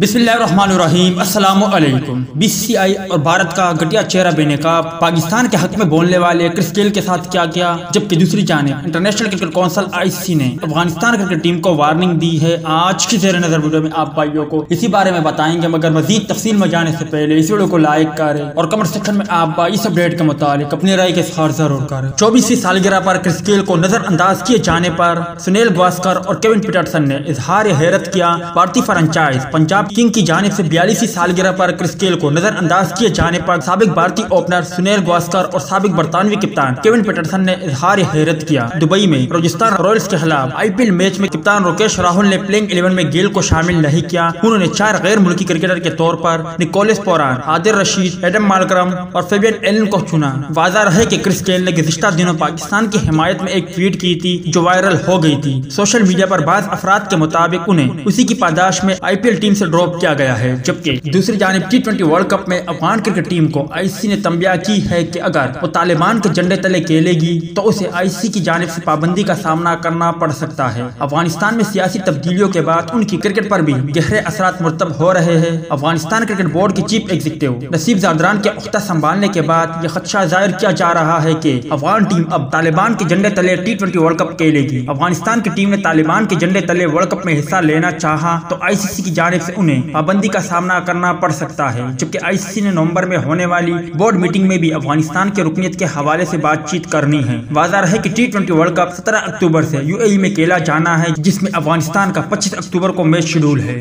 बिस्मिल्लाहिर्रहमानिर्रहीम अस्सलामु अलैकुम। बीसीसीआई और भारत का घटिया चेहरा बेनकाब, पाकिस्तान के हक में बोलने वाले क्रिस गेल के साथ क्या किया, जबकि दूसरी जानिब इंटरनेशनल क्रिकेट काउंसिल आईसीसी ने अफगानिस्तान क्रिकेट टीम को वार्निंग दी है। आज की ज़ेर नज़र वीडियो में आप भाइयों को इसी बारे में बताएंगे, मगर मजीद तफसील में जाने से पहले इस वीडियो को लाइक करें और कमेंट सेक्शन में आप भाई इस अपडेट के मुताबिक अपनी राय के इज़हार जरूर करें। 24वीं सालगिरह पर क्रिस गेल को नजरअंदाज किए जाने पर सुनील गावस्कर और केविन पीटरसन ने इजहार हैरत किया। भारतीय फ्रेंचाइज पंजाब किंग की जानिब से 42वीं सालगिरह पर क्रिस गेल को नजरअंदाज किए जाने पर साबिक भारतीय ओपनर सुनील गावस्कर और साबिक बरतानवी कप्तान केविन पीटरसन ने इजहार हैरत किया। दुबई में राजस्थान रॉयल्स के खिलाफ आईपीएल मैच में कप्तान राकेश राहुल ने प्लेइंग 11 में गेल को शामिल नहीं किया। उन्होंने 4 गैर मुल्की क्रिकेटर के तौर पर निकोलस पोरान, आदिल रशीद, एडम मालकरम और फेबियन एलन को चुना। वाज़ा रहे कि क्रिस गेल ने गुज़िश्ता दिनों पाकिस्तान की हिमायत में एक ट्वीट की थी जो वायरल हो गई थी। सोशल मीडिया पर बाज़ अफराद के मुताबिक उन्हें उसी की पादाश में आईपीएल टीम से ड्रॉप किया गया है। जबकि दूसरी जानिब T20 वर्ल्ड कप में अफगान क्रिकेट टीम को आईसीसी ने तंबिया की है कि अगर वो तालिबान के झंडे तले खेलेगी तो उसे आईसीसी की जानिब से पाबंदी का सामना करना पड़ सकता है। अफगानिस्तान में सियासी तब्दीलियों के बाद उनकी क्रिकेट पर भी गहरे असरात मुरतब हो रहे हैं। अफगानिस्तान क्रिकेट बोर्ड की चीफ एग्जीक्यूटिव नसीब ज़ादरान के उख्ता संभालने के बाद यह खदशा जाहिर किया जा रहा है कि अफगान टीम अब तालिबान के झंडे तले T20 वर्ल्ड कप खेलेगी। अफगानिस्तान की टीम ने तालिबान के झंडे तले वर्ल्ड कप में हिस्सा लेना चाहा तो आईसीसी की जानिब से उन्हें पाबंदी का सामना करना पड़ सकता है। जबकि आईसीसी ने नवंबर में होने वाली बोर्ड मीटिंग में भी अफगानिस्तान के रुकनीत के हवाले से बातचीत करनी है। वाज़ा रहे कि T20 वर्ल्ड कप 17 अक्टूबर से यूएई में खेला जाना है, जिसमें अफगानिस्तान का 25 अक्टूबर को मैच शेड्यूल है।